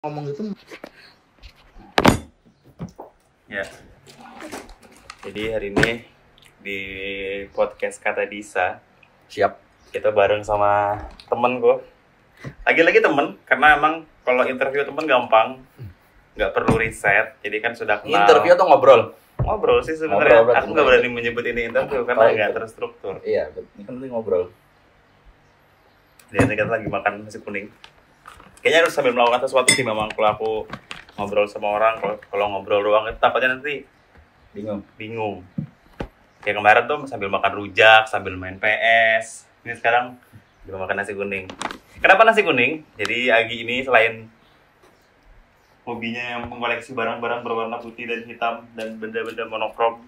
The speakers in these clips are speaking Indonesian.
ngomong gitu. Ya. Jadi hari ini di podcast Kata Disa Siap. kita bareng sama temen gue. Lagi-lagi temen, karena emang kalau interview temen gampang, nggak perlu riset. Jadi kan sudah kenal. Interview atau ngobrol? Ngobrol sih sebenarnya. Ngobrol, Aku nggak berani menyebut ini interview karena nggak terstruktur. Iya, ini kan ngobrol. Jadi kita lagi makan nasi kuning. Kayaknya harus sambil melakukan sesuatu sih memang kalau aku ngobrol sama orang. Kalau ngobrol doang itu takutnya nanti bingung. Kayak kemarin tuh sambil makan rujak, sambil main PS. Ini sekarang juga makan nasi kuning. Kenapa nasi kuning? Jadi Agi ini selain hobinya yang mengkoleksi barang-barang berwarna putih dan hitam dan benda-benda monokrom,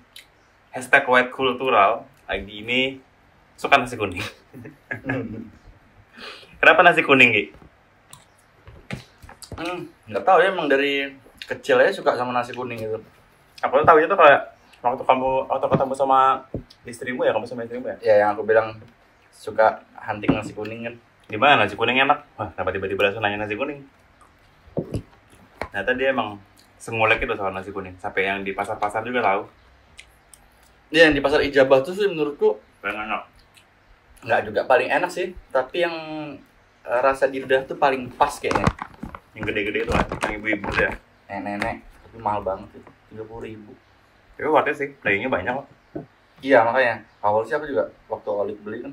#white cultural, Agi ini suka nasi kuning. Kenapa nasi kuning, Gi? Nggak tahu ya, emang dari kecil aja suka sama nasi kuning gitu. Aku tahu itu kayak waktu ketemu sama istrimu ya, kamu sama istrimu ya? Ya, yang aku bilang suka hunting nasi kuning kan. Gimana nasi kuning enak? Wah, kenapa tiba-tiba langsung nanya nasi kuning? Ternyata dia emang sengolek itu soal nasi kuning. Sampai yang di pasar-pasar juga tahu. Iya, yang di pasar Ijabah tuh sih menurutku Paling enak. nggak juga paling enak sih, tapi yang rasa di lidah tuh paling pas kayaknya. Yang gede-gede itu kan, yang ibu-ibu ya. Nenek, tapi mahal banget sih, 30.000. Tapi worth it sih, dagingnya banyak kok. Iya, makanya awal sih aku juga waktu Olik beli kan,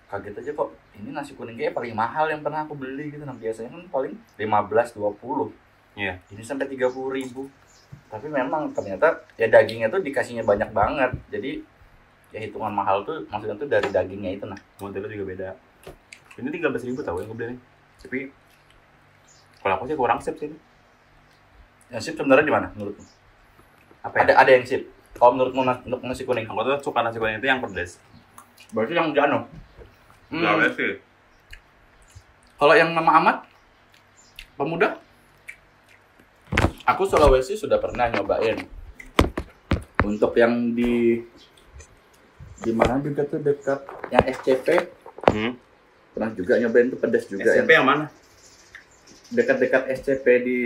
kaget aja kok ini nasi kuning kayak paling mahal yang pernah aku beli gitu. Nah, biasanya kan paling 15-20. Iya. Ini sampai 30.000. Tapi memang ternyata ya dagingnya tuh dikasihnya banyak banget. Jadi ya hitungan mahal tuh maksudnya tuh dari dagingnya itu. Nah, Modelnya juga beda. Ini 13.000 tahu yang aku beli nih. Tapi kalau aku sih kurang sip sih. yang sip sebenarnya di mana menurutmu? Apa ya? Ada yang sip. Kalau menurutmu untuk nasi kuning, Aku tuh suka nasi kuning itu yang pedas. berarti yang jano. Gak sih. Kalau yang nama Ahmad Pemuda, aku Sulawesi sudah pernah nyobain. Untuk yang di mana juga tuh dekat yang SCP, pernah juga nyobain tuh pedas juga. SMP yang mana? Dekat-dekat SCP di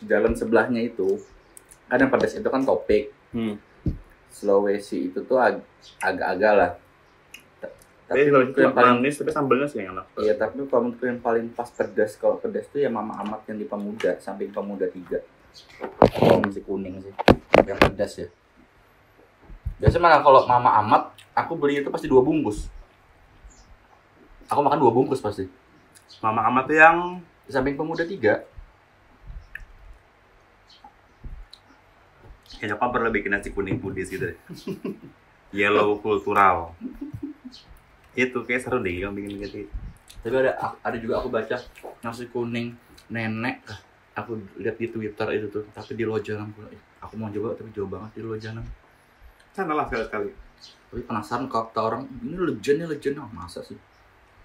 jalan sebelahnya itu kan yang pedas itu kan Topik. Sulawesi itu tuh agak-agak lah. Tapi Kalau menurutku yang paling manis tapi sambalnya sih yang enak. iya, tapi kalau menurutku yang paling pas pedas, kalau pedas tuh ya Mama Ahmad yang di Pemuda, samping Pemuda 3. Kalau nasi kuning sih yang pedas ya. Biasanya malah kalau Mama Ahmad aku beli itu pasti 2 bungkus. Aku makan 2 bungkus pasti. Mama Ahmad tuh yang Di samping Pemuda 3. kayak nyokap pernah bikin nasi kuning pudis gitu deh. Yellow cultural. Itu kayak seru deh yang bikin gitu. Tapi ada juga aku baca nasi kuning nenek. Aku lihat di Twitter itu tuh, tapi di Lojanang pula. Aku mau coba tapi jauh banget di Lojanang. Sana lah sekali-sekali. Tapi penasaran kalau kata orang ini legend. Masa sih?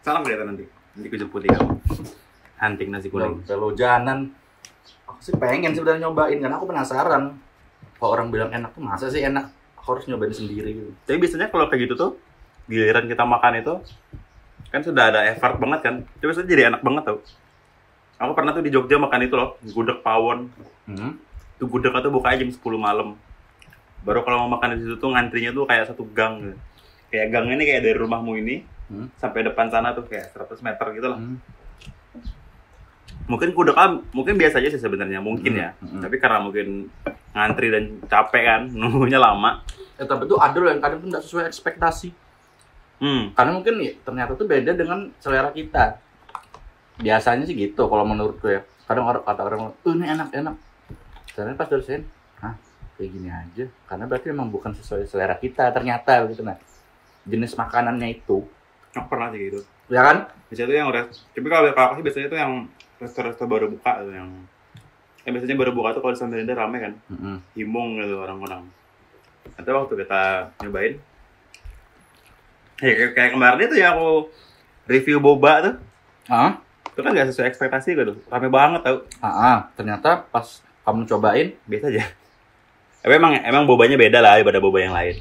Salam kelihatan nanti. Nanti ku jemput ya. Hunting nasi kuning. Kalau Lojanan, aku sih pengen sebenarnya nyobain karena aku penasaran. Kalau orang bilang enak tuh masa sih enak? Aku harus nyobain sendiri gitu. Tapi biasanya kalau kayak gitu tuh, giliran kita makan itu kan sudah ada effort banget kan. Tapi biasanya jadi enak banget tau. Aku pernah tuh di Jogja makan itu loh, gudeg pawon. Tuh gudeg tuh bukanya jam 10 malam. Baru kalau mau makan di situ tuh ngantrinya tuh kayak satu gang gitu. Kayak gang ini kayak dari rumahmu ini sampai depan sana tuh kayak 100 meter gitu lah. Mungkin mungkin biasa aja sih sebenarnya, mungkin ya. Tapi karena mungkin ngantri dan capek kan, nunggunya lama. Tapi tuh ada loh yang kadang tuh nggak sesuai ekspektasi. Karena mungkin ya, ternyata tuh beda dengan selera kita. Biasanya sih gitu kalau menurutku ya. Kadang kata orang, ini enak. Ternyata pas dosen, kayak gini aja. Karena berarti memang bukan sesuai selera kita ternyata gitu. Nah, jenis makanannya itu. Aku pernah sih gitu. Ya kan? Biasanya tuh yang tapi kalau aku sih biasanya tuh yang resto-resto baru buka tuh yang biasanya baru buka tuh kalau di Samarinda rame kan. Himung gitu orang-orang. Nanti waktu kita nyobain ya kayak kemarin itu ya aku review boba tuh. Itu kan gak sesuai ekspektasi gitu. Rame banget tau. Ternyata pas kamu cobain biasa aja. Tapi emang bobanya beda lah daripada boba yang lain.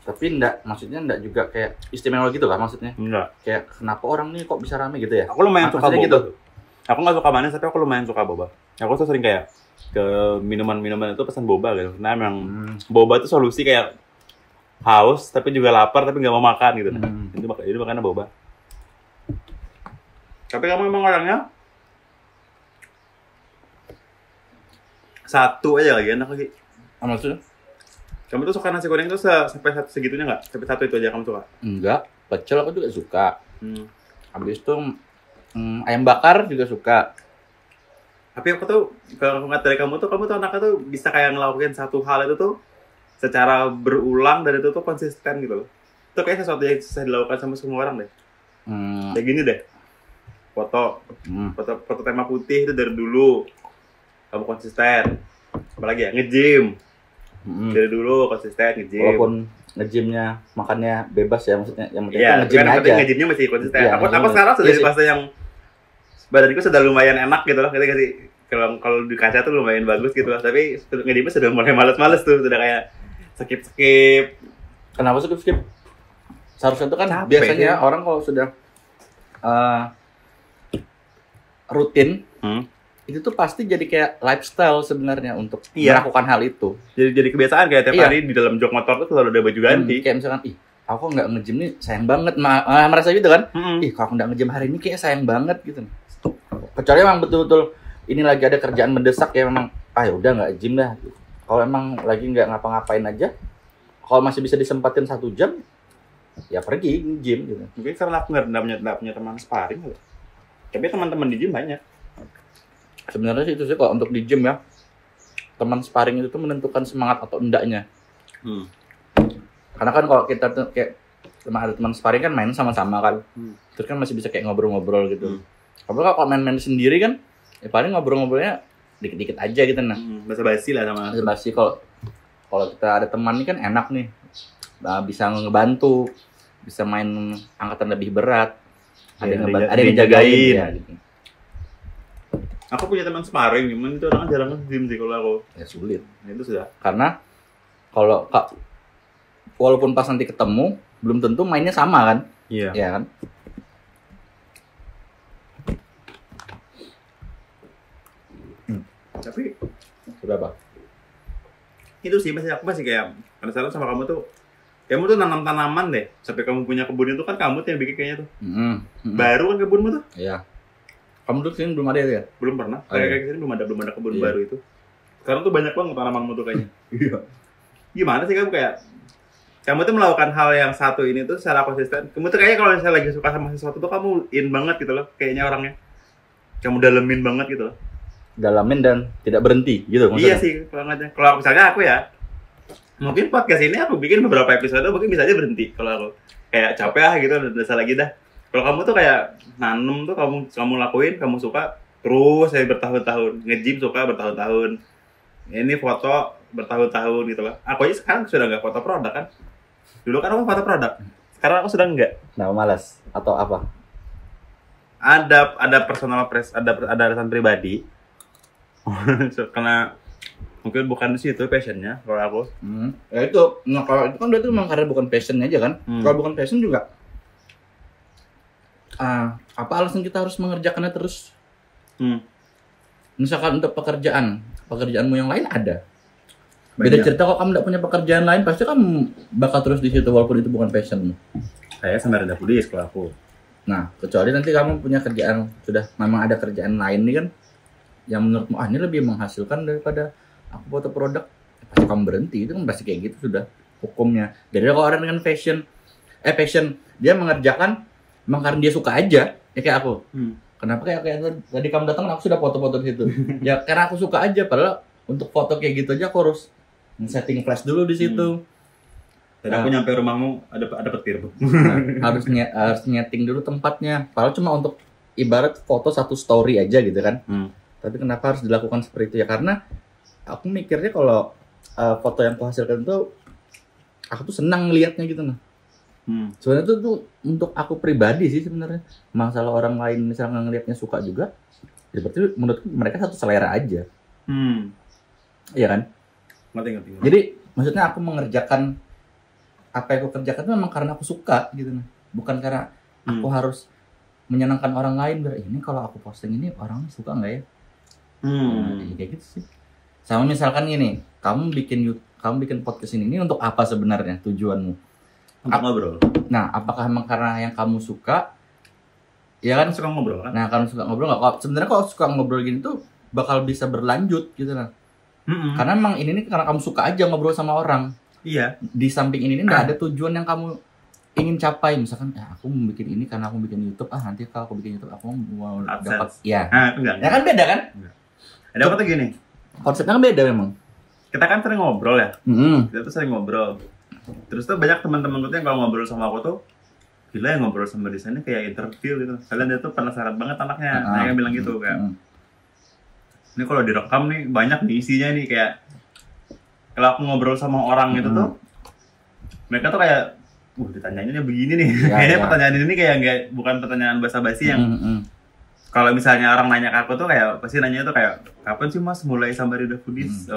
Tapi maksudnya enggak juga kayak istimewa gitu kan maksudnya? Enggak. Kayak kenapa orang nih kok bisa rame gitu ya? Aku lumayan suka boba gitu. Aku nggak suka manis, tapi aku lumayan suka boba. Aku tuh sering kayak ke minuman-minuman itu pesan boba gitu. Nah, memang boba itu solusi kayak haus, tapi juga lapar, tapi nggak mau makan gitu. Itu makanya boba. Tapi kamu emang orangnya satu aja lagi, enak lagi. Maksudnya? Kamu tuh suka nasi goreng tuh sampai segitunya nggak? Sampai satu itu aja kamu suka? Enggak, pecel aku juga suka. Habis itu ayam bakar juga suka. Tapi aku tuh, kalau aku ngeliat dari kamu tuh anaknya tuh bisa kayak ngelakuin satu hal itu tuh secara berulang dan itu tuh konsisten gitu loh. Itu kayak sesuatu yang susah dilakukan sama semua orang deh. Kayak gini deh. Foto tema putih itu dari dulu. Kamu konsisten. Apalagi ya, nge-gym. Dari dulu konsisten nge-gym. Walaupun nge-gymnya makannya bebas ya, maksudnya yang penting ya, nge-gym aja. Nge-gymnya masih konsisten. Ya, aku sekarang sudah di fase yang badanku sudah lumayan enak gitu loh, ngerti sih? Kalau di kaca tuh lumayan bagus gitu loh, tapi nge-gymnya sudah mulai males-males tuh, sudah kayak skip. Kenapa skip? Seharusnya itu kan capek, biasanya orang kalau sudah rutin, itu tuh pasti jadi kayak lifestyle sebenarnya untuk melakukan hal itu. Jadi kebiasaan kayak tiap hari di dalam jok motor tuh selalu ada baju ganti. Kayak misalkan, aku nggak nge-gym nih sayang banget, merasa gitu kan? Kalau aku nggak nge-gym hari ini kayak sayang banget gitu. Kecuali emang betul-betul ini lagi ada kerjaan mendesak ya memang, ya udah nggak gym dah. Kalau emang lagi nggak ngapa-ngapain aja, kalau masih bisa disempatin 1 jam, ya pergi gym gitu. Mungkin karena aku nggak punya teman sparring gitu. Tapi teman-teman di gym banyak. Sebenarnya sih itu sih kalau untuk di gym ya, teman sparring itu tuh menentukan semangat atau endaknya. Karena kan kalau kita tuh kayak ada teman sparring kan main sama-sama kan, terus kan masih bisa kayak ngobrol-ngobrol gitu. Kalau main-main sendiri kan, ya paling ngobrol-ngobrolnya dikit-dikit aja gitu nah. Basa-basi lah sama. Basa-basi kalau kita ada teman nih kan enak nih, bisa ngebantu, bisa main angkatan lebih berat, ada yang ngejagain ya gitu. Aku punya teman sparring, cuman itu orang jarang nge-gym sih kalau aku. Ya sulit. Itu sudah. Karena kalau walaupun pas nanti ketemu, belum tentu mainnya sama kan? Iya. Iya kan? Tapi berapa? Itu sih aku masih kayak penasaran sama kamu tuh nanam tanaman deh. Sampai kamu punya kebun itu kan kamu tuh yang bikin kayaknya tuh. Baru kan kebunmu tuh? Iya. Kamu tuh sini belum ada ya? Belum pernah. Kayak sini belum ada kebun baru itu. Sekarang tuh banyak banget tanamanmu tuh kayaknya. Iya. Gimana sih kamu tuh melakukan hal yang satu ini tuh secara konsisten. Kamu tuh kayaknya kalau misalnya lagi suka sama sesuatu tuh kamu in banget gitu loh. Kayaknya orangnya. Kamu dalemin banget gitu loh. Dalamin dan tidak berhenti gitu maksudnya. Iya sih, kalau misalnya aku ya, mungkin podcast ini aku bikin beberapa episode mungkin bisa aja berhenti kalau aku kayak capek gitu, udah selesai lagi dah. Kalau kamu tuh kayak nanem tuh kamu lakuin, kamu suka terus saya bertahun-tahun, nge-gym suka bertahun-tahun, ini foto bertahun-tahun gitu loh. Aku aja sekarang sudah nggak foto produk kan, dulu kan aku foto produk, sekarang aku sudah nggak. Nah, malas atau apa? Ada personal ada alasan pribadi. Karena mungkin bukan di situ passionnya kalau aku. Ya itu, kalau itu kan berarti memang karena bukan passionnya aja kan. Kalau bukan passion juga, apa alasan kita harus mengerjakannya terus? Misalkan untuk pekerjaanmu yang lain ada. Beda cerita kalau kamu tidak punya pekerjaan lain, pasti kamu bakal terus di situ walaupun itu bukan passionmu. Saya sama rendah pudis kalau aku. Nah, kecuali nanti kamu punya kerjaan, sudah memang ada kerjaan lain nih kan, yang menurutmu ini lebih menghasilkan daripada aku foto produk, pasti kamu berhenti. Itu kan pasti kayak gitu sudah hukumnya. Jadi kalau orang dengan passion dia mengerjakan memang karena dia suka aja, ya kayak aku. Kenapa kayak tadi kamu datang aku sudah foto-foto di situ. Ya karena aku suka aja, padahal untuk foto kayak gitu aja aku harus setting flash dulu di situ. Dan aku nyampe rumahmu ada petir. Harus nyeting dulu tempatnya. Padahal cuma untuk ibarat foto satu story aja gitu kan. Tapi kenapa harus dilakukan seperti itu ya? Karena aku mikirnya kalau foto yang aku hasilkan itu, aku tuh senang ngelihatnya gitu nah. Sebenarnya itu tuh untuk aku pribadi sih sebenarnya. Masalah orang lain misalnya ngelihatnya suka juga, ya berarti menurut mereka satu selera aja. Iya kan? Ngerti. Jadi maksudnya aku mengerjakan apa yang aku kerjakan itu memang karena aku suka gitu nah. Bukan karena aku harus menyenangkan orang lain, biar ini kalau aku posting ini orang suka nggak ya? Nah, kayak gitu sih. Sama misalkan gini, kamu bikin podcast ini untuk apa sebenarnya tujuanmu? Untuk ngobrol. Nah, apakah emang karena yang kamu suka? Ya kan Suka ngobrol kan? Nah, kalau suka ngobrol nggak? Sebenarnya kalau suka ngobrol gini tuh bakal bisa berlanjut gitu lah. Karena emang ini nih karena kamu suka aja ngobrol sama orang. Iya. Di samping ini nggak ada tujuan yang kamu ingin capai. Misalkan, aku mau bikin ini karena aku bikin YouTube. Nanti kalau aku bikin YouTube aku mau dapat. Ya. Enggak. Ya kan beda kan? Ada apa tuh gini? Konsepnya kan beda memang. Kita kan sering ngobrol ya. Kita tuh sering ngobrol. Terus tuh banyak teman-teman gue yang kalau ngobrol sama aku tuh, gila yang ngobrol sama desainnya kayak interview gitu. Kalian dia tuh penasaran banget anaknya. Mereka bilang gitu kayak. Ini kalau direkam nih banyak nih isinya nih kayak. Kalau aku ngobrol sama orang gitu tuh, mereka tuh kayak, ditanyainnya begini nih. Kayaknya pertanyaan ini kayak bukan pertanyaan basa-basi yang. Kalau misalnya orang nanya ke aku tuh kayak pasti nanya tuh kayak, kapan sih Mas mulai Sambaraida Foodies?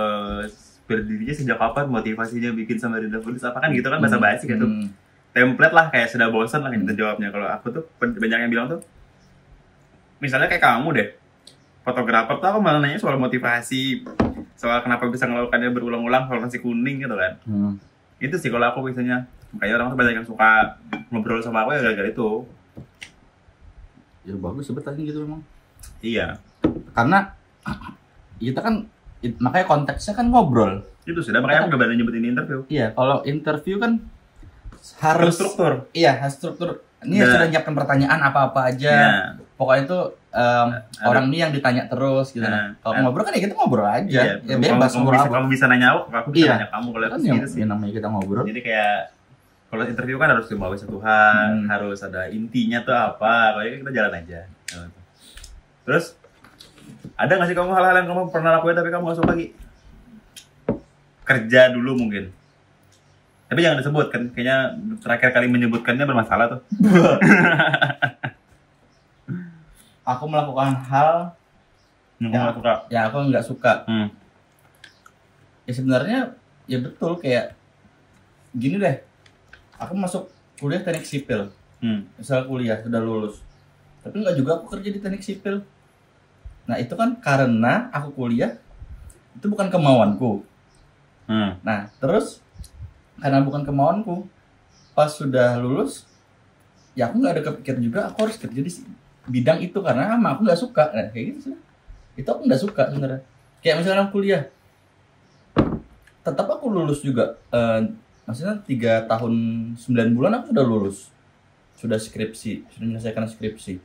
Berdirinya sejak kapan, motivasinya bikin Sambaraida Foodies apa kan gitu kan basa-basi gitu. Template lah kayak sudah bosan lah gitu jawabnya. Kalau aku tuh banyak yang bilang tuh, misalnya kayak kamu deh, fotografer tuh aku malah nanya soal motivasi, soal kenapa bisa melakukannya berulang-ulang, soal nasi kuning gitu kan. Itu sih kalau aku biasanya, makanya orang tuh banyak yang suka ngobrol sama aku ya gara-gara itu. Ya bagus sebetulnya gitu memang. Iya. Karena kita kan makanya konteksnya kan ngobrol. Itu sudah makanya aku gak berani nyebutin interview. Iya, kalau interview kan harus struktur. Iya, harus struktur. Ini sudah nyiapkan pertanyaan apa-apa aja. Pokoknya itu orang ini yang ditanya terus gitu. Kalau ngobrol kan ya kita ngobrol aja. Iya, ya bebas ngobrol. Kamu bisa nanya aku bisa nanya kamu kalau kan gitu sih. Yang namanya kita ngobrol. Jadi kayak kalau interview kan harus dibawa satu Tuhan, harus ada intinya tuh apa. Kalau kita jalan aja. Terus ada nggak sih kamu hal-hal yang kamu pernah lakuin tapi kamu nggak suka lagi? Kerja dulu mungkin. Tapi jangan disebut kan, kayaknya terakhir kali menyebutkannya bermasalah tuh. Aku melakukan hal yang aku nggak suka. Ya sebenarnya ya betul kayak gini deh. Aku masuk kuliah teknik sipil. Misal kuliah sudah lulus. Tapi nggak juga aku kerja di teknik sipil. Nah itu kan karena aku kuliah itu bukan kemauanku. Nah terus karena bukan kemauanku, pas sudah lulus, ya aku nggak ada kepikir juga aku harus kerja di bidang itu karena aku nggak suka. Nah, kayak gitu sih. Itu aku nggak suka sebenarnya. Kayak misalnya kuliah, tetap aku lulus juga. Maksudnya 3 tahun 9 bulan aku sudah lulus, sudah menyelesaikan skripsi.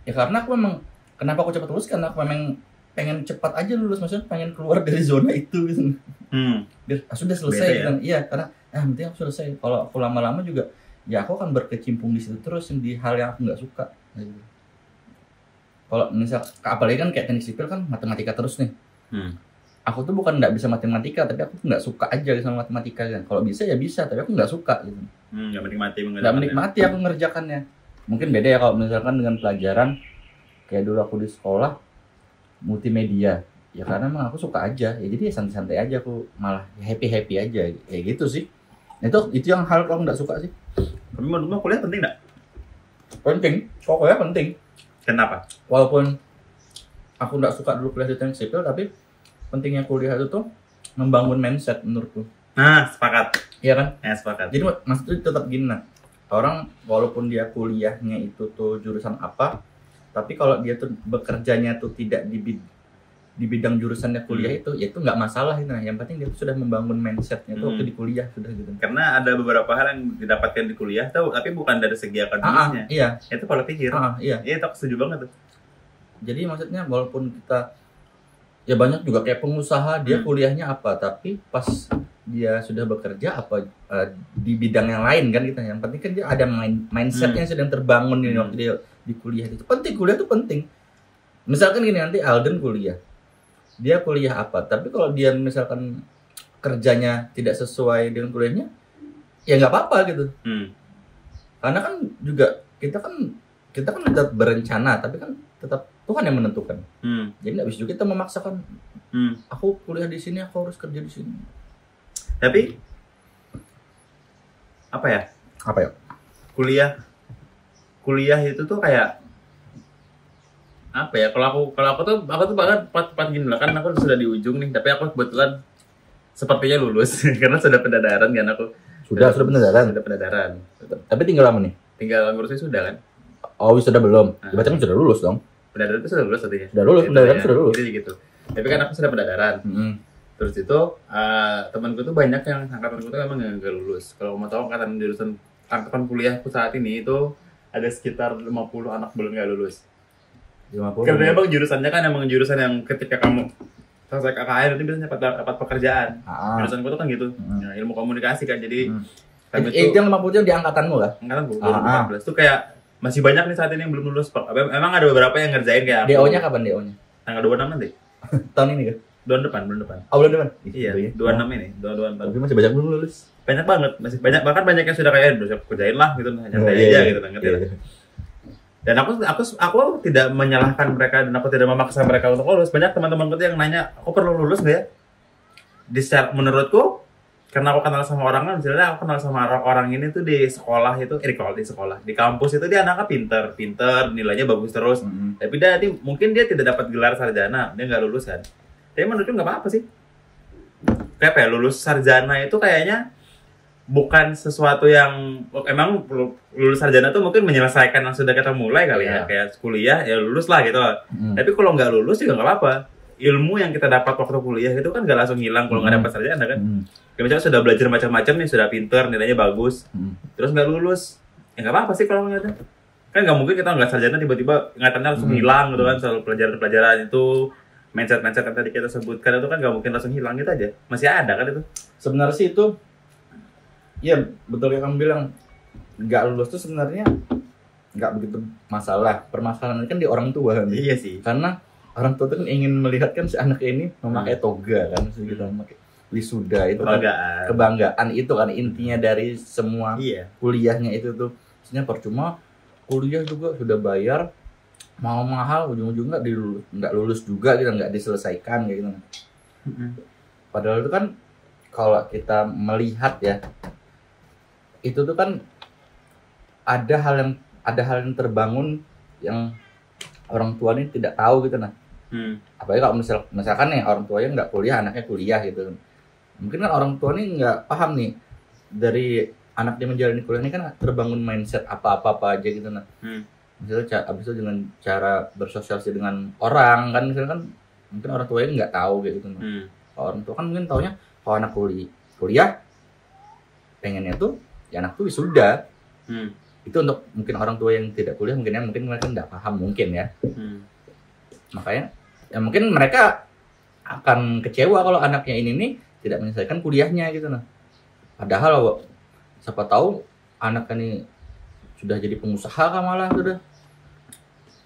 Ya karena aku memang, kenapa aku cepat lulus? Karena aku memang pengen cepat aja lulus, maksudnya pengen keluar dari zona itu gitu. Biar sudah selesai gitu. Iya, karena penting aku selesai. Kalau aku lama-lama juga ya aku akan berkecimpung di situ terus di hal yang aku nggak suka. Kalau misal apalagi kan kayak teknik sipil kan matematika terus nih. Aku tuh bukan nggak bisa matematika, tapi aku nggak suka aja sama matematika kan. Kalau bisa ya bisa, tapi aku nggak suka gitu. Nggak menikmati aku mengerjakannya. Mungkin beda ya kalau misalkan dengan pelajaran kayak dulu aku di sekolah multimedia. Ya karena emang aku suka aja. Ya jadi ya santai-santai aja, aku malah happy aja. Ya gitu sih. Itu yang hal aku nggak suka sih. Tapi menurutmu kuliah penting nggak? Penting. Pokoknya penting. Kenapa? Walaupun aku nggak suka dulu kuliah di teknik sipil, tapi pentingnya kuliah itu tuh membangun mindset menurutku. Nah, sepakat. Iya kan? Ya, sepakat. Jadi maksudnya tetap gini nah. Orang walaupun dia kuliahnya itu tuh jurusan apa, tapi kalau dia tuh bekerjanya tuh tidak di bidang jurusannya kuliah itu, ya itu nggak masalah itu. Nah, yang penting dia tuh sudah membangun mindsetnya tuh waktu di kuliah sudah gitu. Karena ada beberapa hal yang didapatkan di kuliah tuh, tapi bukan dari segi akademisnya. Iya. Itu pola pikir. Iya. Itu aku setuju banget tuh. Jadi maksudnya walaupun kita ya banyak juga kayak pengusaha dia kuliahnya apa, tapi pas dia sudah bekerja apa di bidang yang lain kan gitu. Yang penting kan dia ada mindsetnya sedang terbangun ini waktu dia di kuliah itu. Penting, kuliah itu penting. Misalkan gini, nanti Alden kuliah. Dia kuliah apa, tapi kalau dia misalkan kerjanya tidak sesuai dengan kuliahnya, ya nggak apa-apa gitu. Karena kan juga kita kan tetap berencana, tapi kan tetap Tuhan yang menentukan. Jadi nggak bisa juga kita memaksakan. Aku kuliah di sini, aku harus kerja di sini. Tapi apa ya? Kuliah kuliah itu tuh kayak apa ya? Kalau aku tuh banget tepat gini lah, kan aku sudah di ujung nih, tapi aku kebetulan sepertinya lulus karena sudah pendadaran kan aku. Sudah pendadaran. Sudah pendadaran. Tapi tinggal lama nih. Tinggal ngurusnya sudah kan? Oh, sudah belum. Berarti kan sudah lulus dong. Pendadaran itu sudah lulus artinya. Sudah lulus, pendadaran sudah lulus. Jadi gitu. Tapi kan aku sudah pendadaran. Terus itu temanku tuh banyak yang angkatanku tuh emang nggak lulus. Kalau mau tahu angkatan kuliahku saat ini itu ada sekitar 50 anak belum nggak lulus. 50. Karena emang jurusannya kan emang jurusan yang ketika kamu selesai KKN nanti biasanya dapat pekerjaan. Jurusanku tuh kan gitu. Ya, ilmu komunikasi kan jadi itu yang 50 di angkatanmu lah. Angkatanku 2014 tuh kayak masih banyak nih saat ini yang belum lulus. Emang ada beberapa yang ngerjain kayak aku. DO-nya kapan DO-nya? Tanggal 26 nanti. Tahun ini kan? Bulan depan. Oh, bulan depan? Iya, 26 ini, 26. Tapi masih banyak belum lulus. Banyak banget, masih banyak, bahkan banyak yang sudah kayak udah kerjain lah gitu, nyantai aja gitu, ngerti lah. Dan aku tidak menyalahkan mereka dan aku tidak memaksa mereka untuk lulus. Banyak teman-temanku tuh yang nanya, aku perlu lulus nggak ya? Menurutku, karena aku kenal sama orang kan, misalnya aku kenal sama orang ini tuh di sekolah itu, di kampus itu dia anaknya pinter, nilainya bagus terus. Tapi mungkin dia tidak dapat gelar sarjana, dia nggak lulus kan. Tapi menurutku nggak apa-apa sih. Kayak apa ya, lulus sarjana itu kayaknya bukan sesuatu yang emang lulus sarjana tuh mungkin menyelesaikan yang sudah kita mulai kali ya, kayak kuliah ya lulus lah gitu. Tapi kalau nggak lulus juga nggak apa-apa. Ilmu yang kita dapat waktu kuliah itu kan nggak langsung hilang kalau nggak dapat sarjana kan. Kayak misalnya sudah belajar macam-macam nih, sudah pinter, nilainya bagus, terus nggak lulus, ya nggak apa-apa sih kalau ngeliatnya. Kan nggak mungkin kita nggak sarjana tiba-tiba ingatannya langsung hilang gitu kan, soal pelajaran-pelajaran itu, mindset yang tadi kita sebutkan itu kan nggak mungkin langsung hilang gitu aja, masih ada kan itu. Sebenarnya sih itu, ya betul yang kamu bilang, nggak lulus tuh sebenarnya nggak begitu masalah. Permasalahan kan di orang tua kan. Iya sih. Karena orang tua tuh kan ingin melihat kan si anak ini memakai toga kan, gitu, memakai wisuda itu kan kebanggaan itu kan intinya dari semua kuliahnya itu tuh. Maksudnya percuma kuliah juga sudah bayar mahal ujung-ujungnya nggak lulus juga gitu, nggak diselesaikan kayak gitu. Padahal itu kan kalau kita melihat ya itu tuh kan ada hal yang terbangun yang orang tua ini tidak tahu gitu nah. Apalagi kalau misalkan nih orang tuanya nggak kuliah, anaknya kuliah gitu. Mungkin kan orang tua ini nggak paham nih dari anak dia menjalani kuliah ini kan terbangun mindset apa aja gitu nah. Misalnya abis itu dengan cara bersosialisasi dengan orang kan, misalnya kan mungkin orang tuanya nggak tahu gitu nah. Kalau orang tua kan mungkin taunya kalau anak kuliah pengennya tuh ya anak tuh wisuda. Itu untuk mungkin orang tua yang tidak kuliah mungkin mereka nggak paham mungkin ya. Makanya ya mungkin mereka akan kecewa kalau anaknya ini nih tidak menyelesaikan kuliahnya gitu nah. Padahal siapa tahu anak ini sudah jadi pengusaha kan malah sudah.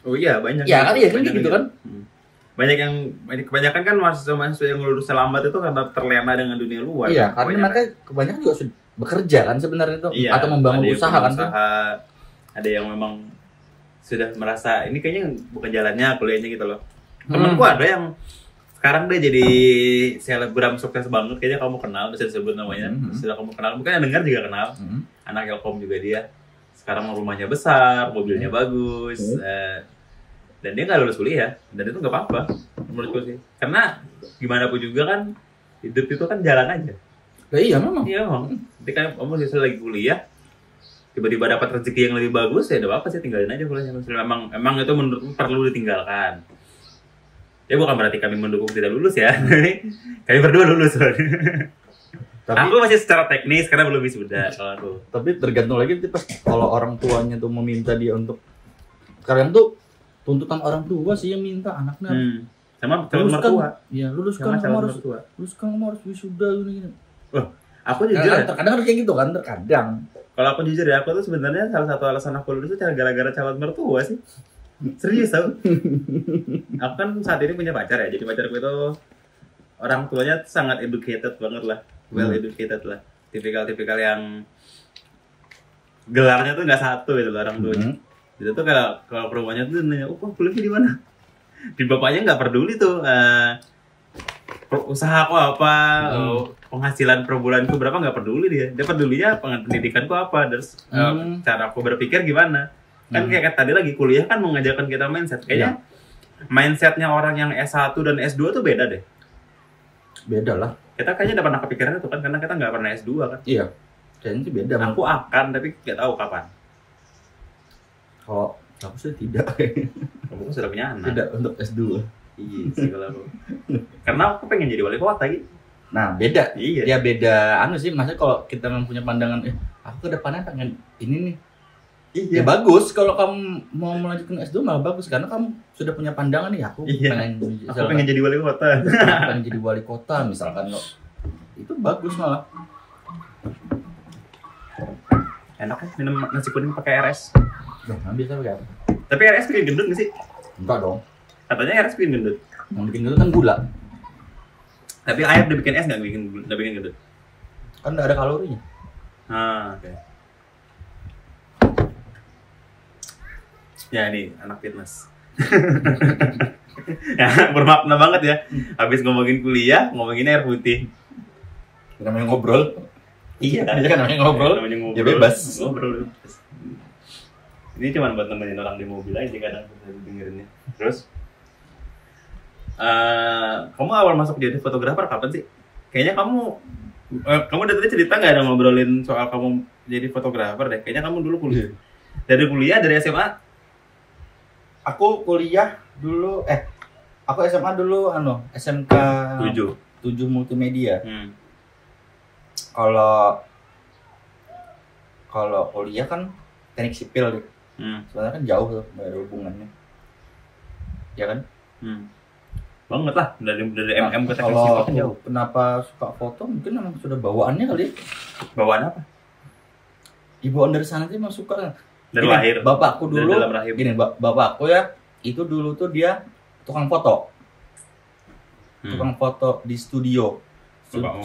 Oh iya banyak. Ya kan iya kan gitu kan. Kebanyakan kan mahasiswa yang lulus lambat itu karena terlena dengan dunia luar. Iya, karena mereka kebanyakan juga sudah bekerja kan sebenarnya itu atau membangun usaha kan. Ada yang memang sudah merasa ini kayaknya bukan jalannya kuliahnya gitu loh. Temanku ada yang sekarang dia jadi selebgram sukses banget, kayaknya kamu kenal, bisa disebut namanya. Sudah kamu kenal, mungkin yang dengar juga kenal. Anak Telkom juga dia. Sekarang rumahnya besar, mobilnya bagus, dan dia nggak lulus kuliah, dan itu nggak apa-apa menurutku sih. Karena gimana pun juga kan hidup itu kan jalan aja. Iya memang. Iya memang. Ketika kamu lagi kuliah, tiba-tiba dapat rezeki yang lebih bagus, ya udah apa sih, tinggalin aja kuliahnya. Emang itu menurutku perlu ditinggalkan. Ya bukan berarti kami mendukung tidak lulus ya. Kami berdua lulus. Tapi, aku masih secara teknis karena belum wisuda kalau aku. Tapi tergantung lagi kalau orang tuanya tuh meminta dia untuk sekarang tuh tuntutan orang tua sih yang minta anaknya. Sama mertua. Iya, luluskan kamu harus wisuda gini. Aku jujur ya. Terkadang kayak gitu kan, terkadang. Kalau aku jujur ya, aku tuh sebenarnya salah satu alasan aku lulus itu gara-gara calon mertua sih. Serius tau. Aku kan saat ini punya pacar ya, jadi pacarku itu orang tuanya sangat educated banget lah. Well educated lah. Tipikal yang gelarnya tuh nggak satu gitu orang tuanya. Itu tuh kalau perempuannya tuh nanya, kuliahnya di mana? Di bapaknya nggak peduli tuh usaha aku apa, penghasilan per bulanku berapa, nggak peduli dia. Dia pedulinya pendidikanku apa, terus cara aku berpikir gimana. Kan kayak tadi lagi kuliah kan mengajarkan kita mindset. Kayaknya mindsetnya orang yang S1 dan S2 tuh beda deh. Beda lah. Kita kayaknya udah pernah kepikiran itu kan, karena kita nggak pernah S2 kan. Iya. Kayaknya sih beda. Aku akan, tapi nggak tahu kapan. Kalau aku sih tidak. Kamu sudah punya anak. Tidak untuk S2. Iya sih kalau aku. Karena aku pengen jadi wali kota gitu. Nah, beda. Iya. Ya beda sih, maksudnya kalau kita mempunyai pandangan aku ke depannya pengen ini nih. Iya. Ya bagus kalau kamu mau melanjutkan S2 malah bagus karena kamu sudah punya pandangan nih aku pengen jadi wali kota. pengen jadi wali kota misalkan lo. Itu bagus malah. Enak ya minum nasi kuning pakai RS. Bisa pakai apa? Tapi RS bikin gendut nggak sih? Enggak dong. Katanya RS bikin gendut. Yang bikin gendut kan gula. Tapi air dibikin es nggak bikin gendut. Kan nggak ada kalorinya. Oke. Ya ini anak fitness. Ya, bermakna banget ya. Habis ngomongin kuliah, ngomongin air putih. Namanya ngobrol. Iya, kan namanya ngobrol. Ya bebas. Ngobrol bebas. Ini cuma buat nemenin orang di mobil aja kadang dengerinnya. Terus kamu awal masuk jadi fotografer kapan sih? Kayaknya kamu dari tadi cerita nggak ada ngobrolin soal kamu jadi fotografer deh. Kayaknya kamu dulu kuliah. Dari SMA. Aku kuliah dulu aku SMA dulu SMK 7 multimedia. Kalau kuliah kan teknik sipil deh. Sebenarnya kan jauh tuh, nggak ada hubungannya. Ya kan? Banget lah dari MM ke teknik sipil kan jauh. Kenapa suka foto? Mungkin memang sudah bawaannya kali. Bawaan apa? Bawaan dari sana sih emang suka. Dari lahir. Bapakku dulu. Dalam rahim. Gini, bapakku ya itu dulu tuh dia tukang foto. Tukang foto di studio.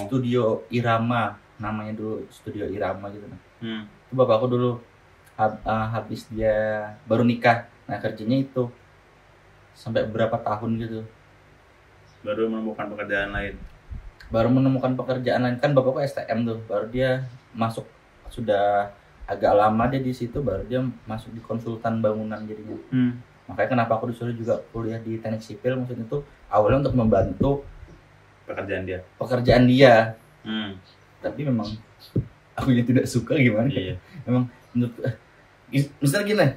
Studio Irama, namanya dulu Studio Irama gitu. Itu bapakku dulu habis dia baru nikah. Nah, kerjanya itu sampai berapa tahun gitu. Baru menemukan pekerjaan lain. Kan bapakku STM tuh, baru dia masuk sudah agak lama dia di situ, baru dia masuk di konsultan bangunan jadinya. Makanya kenapa aku disuruh juga kuliah di teknik sipil, maksudnya itu awalnya untuk membantu pekerjaan dia. Tapi memang aku yang tidak suka gimana. Iya. Memang menurut misalnya gini,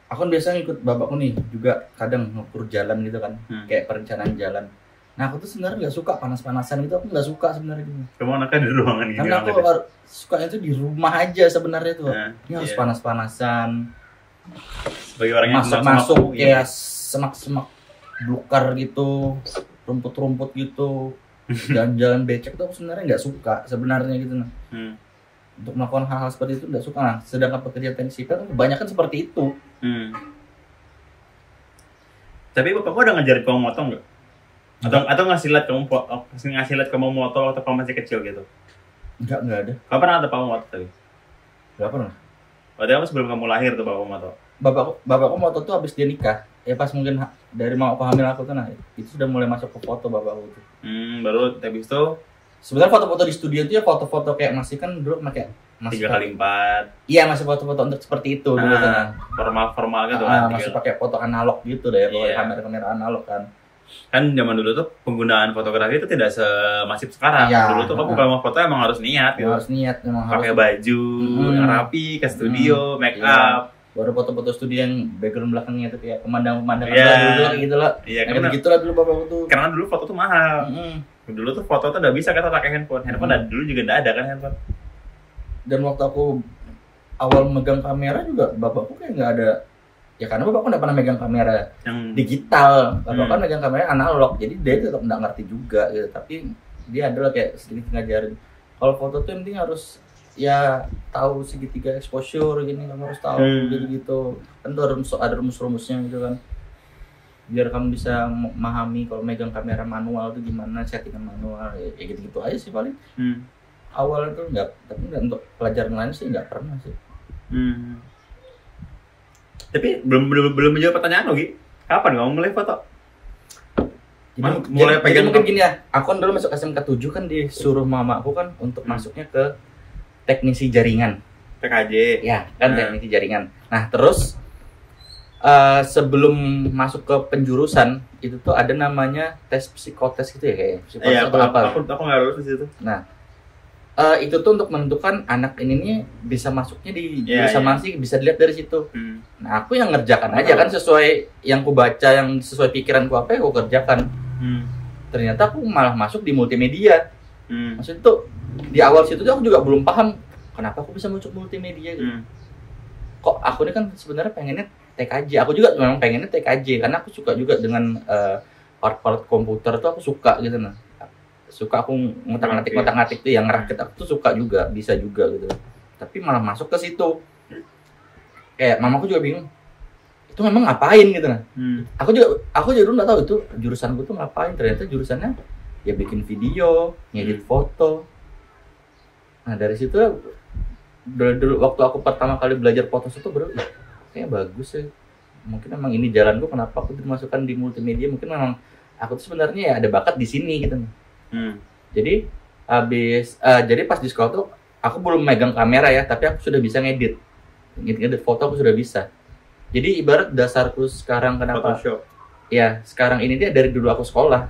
aku kan biasa ngikut bapakku nih juga kadang ngukur jalan gitu kan, kayak perencanaan jalan. Nah, aku tuh sebenarnya nggak suka panas-panasan gitu, aku nggak suka sebenarnya gitu. Kamu anaknya di ruangan gitu. Karena aku sukanya tuh di rumah aja sebenarnya tuh. Ini harus panas-panasan. Sebagai orang yang masuk kayak semak-semak belukar gitu, rumput-rumput gitu, jalan-jalan becek tuh aku sebenarnya nggak suka sebenarnya gitu. Untuk melakukan hal-hal seperti itu nggak suka. Nah, sedangkan pekerjaan teknik sipil kebanyakan seperti itu. Tapi bapakku udah ngajarin kamu motong nggak? Atau ngasih lihat kamu moto waktu kamu masih kecil gitu? Enggak ada. Kamu pernah ada kamu moto tadi? Enggak pernah. Berarti kamu sebelum kamu lahir tuh bapakku moto? Bapakku moto tuh habis dia nikah. Ya pas mungkin dari mau aku hamil aku tuh, nah itu sudah mulai masuk ke foto bapakku tuh. Baru habis itu sebenarnya foto-foto di studio tuh ya foto-foto kayak masih kan dulu pakai 3x4. Iya, masih foto-foto untuk seperti itu dulu kan. Formal gitu kan. Masih pakai foto analog gitu deh, pakai kamera analog kan. Kan zaman dulu tuh penggunaan fotografi itu tidak semasif sekarang. Dulu tuh kamu kalau mau foto emang harus niat gitu. Harus niat, memang pakai baju yang rapi, ke studio, make up. Baru foto-foto studio yang background belakangnya itu kayak pemandangan dulu gitu lah. Iya, karena gitulah dulu bapakku tuh. Karena dulu foto tuh mahal. Dulu tuh foto tuh udah bisa kita pakai handphone. Dulu juga enggak ada kan handphone. Dan waktu aku awal megang kamera juga bapakku kayak nggak ada. Ya karena bapakku nggak pernah megang kamera yang digital, bapakku kan megang kamera analog, jadi dia tetap nggak ngerti juga gitu. Tapi dia adalah kayak sedikit ngajarin. Kalau foto tuh yang penting harus ya tahu segitiga exposure gini, kamu harus tahu gitu. Kan tuh ada rumus-rumusnya gitu kan. Biar kamu bisa memahami kalau megang kamera manual tuh gimana, settingan manual, ya gitu-gitu aja sih paling. Awalnya tuh tapi untuk pelajaran lain sih nggak pernah sih. Tapi belum menjawab pertanyaan Gi. Kapan kamu mulai foto? Mulai pegang mungkin gini ya. Aku kan dulu masuk SMK 7 kan disuruh mamaku kan untuk masuknya ke teknisi jaringan. TKJ. Ya, kan teknik jaringan. Nah, terus sebelum masuk ke penjurusan itu tuh ada namanya tes psikotes gitu ya kayaknya. Iya, aku nggak lulus di situ. Nah, itu tuh untuk menentukan anak ini nih bisa masuknya di jurusan mana sih, bisa dilihat dari situ. Nah, aku yang ngerjakan aja kan sesuai yang ku baca, yang sesuai pikiranku apa ya aku kerjakan. Ternyata aku malah masuk di multimedia. Maksudnya tuh di awal situ tuh aku juga belum paham kenapa aku bisa masuk multimedia gitu. Kok aku ini kan sebenarnya pengennya TKJ. Aku juga memang pengennya TKJ karena aku suka juga dengan part-part komputer tuh aku suka gitu nah. Suka aku ngotak-ngatik tuh yang ngerakit aku tuh suka juga, bisa juga gitu. Tapi malah masuk ke situ. Kayak mamaku juga bingung. Itu memang ngapain gitu nah. Aku juga dulu enggak tahu itu jurusanku tuh ngapain. Ternyata jurusannya ya bikin video, ngedit foto. Nah, dari situ dulu waktu aku pertama kali belajar Photoshop tuh baru kayaknya bagus ya. Mungkin memang ini jalanku kenapa aku dimasukkan di multimedia. Mungkin memang aku tuh sebenarnya ya ada bakat di sini gitu. Jadi jadi pas di sekolah tuh aku belum megang kamera ya, tapi aku sudah bisa ngedit foto aku sudah bisa. Jadi ibarat dasarku sekarang kenapa Photoshop. Ya, sekarang ini dia dari dulu aku sekolah.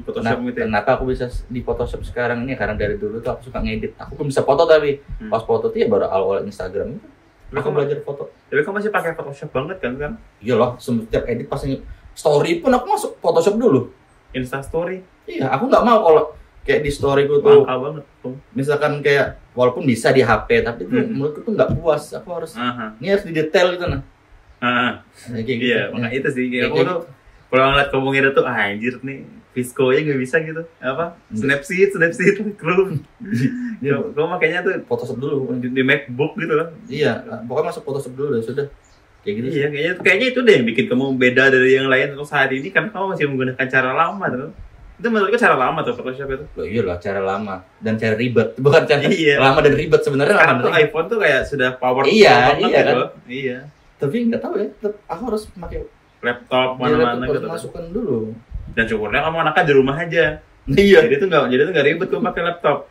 Photoshop gitu ya? Kenapa aku bisa di Photoshop sekarang ini? Karena dari dulu tuh aku suka ngedit. Aku belum bisa foto tapi pas foto tuh ya baru awal Instagram itu. Aku belajar foto. Tapi kamu masih pakai Photoshop banget kan? Iya loh, setiap edit pas story pun aku masuk Photoshop dulu. Insta story? Iya, aku nggak mau kalau kayak di story gue tuh. Langka banget tuh. Misalkan kayak walaupun bisa di HP tapi menurutku tuh nggak puas. Aku harus ini harus didetail gitu nah. Kayak gitu. Iya, makanya itu sih. Kayak aku tuh kalau ngeliat kamu ngira tuh anjir nih Visco-nya nggak bisa gitu. Apa? Snapseed, Chrome. Gue makanya tuh Photoshop dulu di MacBook gitu kan. Iya, pokoknya masuk Photoshop dulu sudah. Kayak gitu. Iya, kayaknya itu deh yang bikin kamu beda dari yang lain untuk saat ini kan kamu masih menggunakan cara lama tuh. Itu menurutku cara lama tuh Photoshop itu. Loh iyalah cara lama dan cara ribet, bukan cara lama dan ribet sebenarnya. Sekarang tuh iPhone tuh kayak sudah powerful banget gitu. Kan? Iya. Tapi nggak tahu ya, aku harus pakai laptop mana-mana gitu. Masukkan dulu. Dan syukurnya kamu anaknya di rumah aja. Iya. Jadi tuh nggak ribet tuh pakai laptop.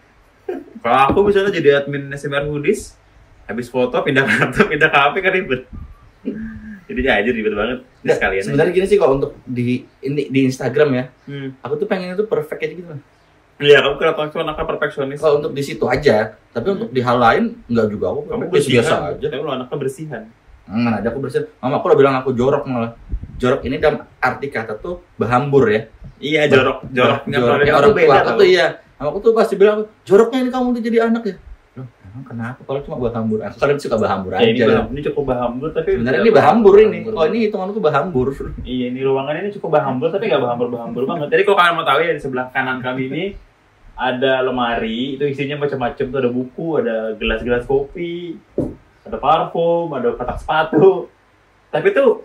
Kalau aku misalnya jadi admin SMR Hoodies, habis foto pindah ke laptop, pindah ke HP kan ribet. Jadi aja ribet banget. Sekalian. Sebenarnya gini sih kalau untuk di Instagram ya, aku tuh pengen itu perfect kayak gitu. Iya, kamu kelihatan anaknya perfeksionis. Kalau untuk di situ aja, tapi untuk di hal lain enggak juga aku. Kamu biasa aja. Tapi lu anaknya bersihan. Mana ada aku bersihan. Mama aku udah bilang aku jorok malah. Jorok ini dalam arti kata tuh bahambur ya. Iya, joroknya orang tua aku tuh iya. Mama aku tuh pasti bilang, joroknya ini kamu udah jadi anak ya. Loh, emang kenapa kalau cuma bahambur? Aku kan suka bahambur aja. Ini cukup bahambur tapi sebenarnya ini bahambur ini. Oh, ini hitunganku bahambur. Iya, ini ruangan ini cukup bahambur tapi enggak bahambur banget. Jadi kalau kalian mau tahu ya di sebelah kanan kami ini ada lemari, itu isinya macam-macam tuh, ada buku, ada gelas-gelas kopi, ada parfum, ada kotak sepatu. Tapi itu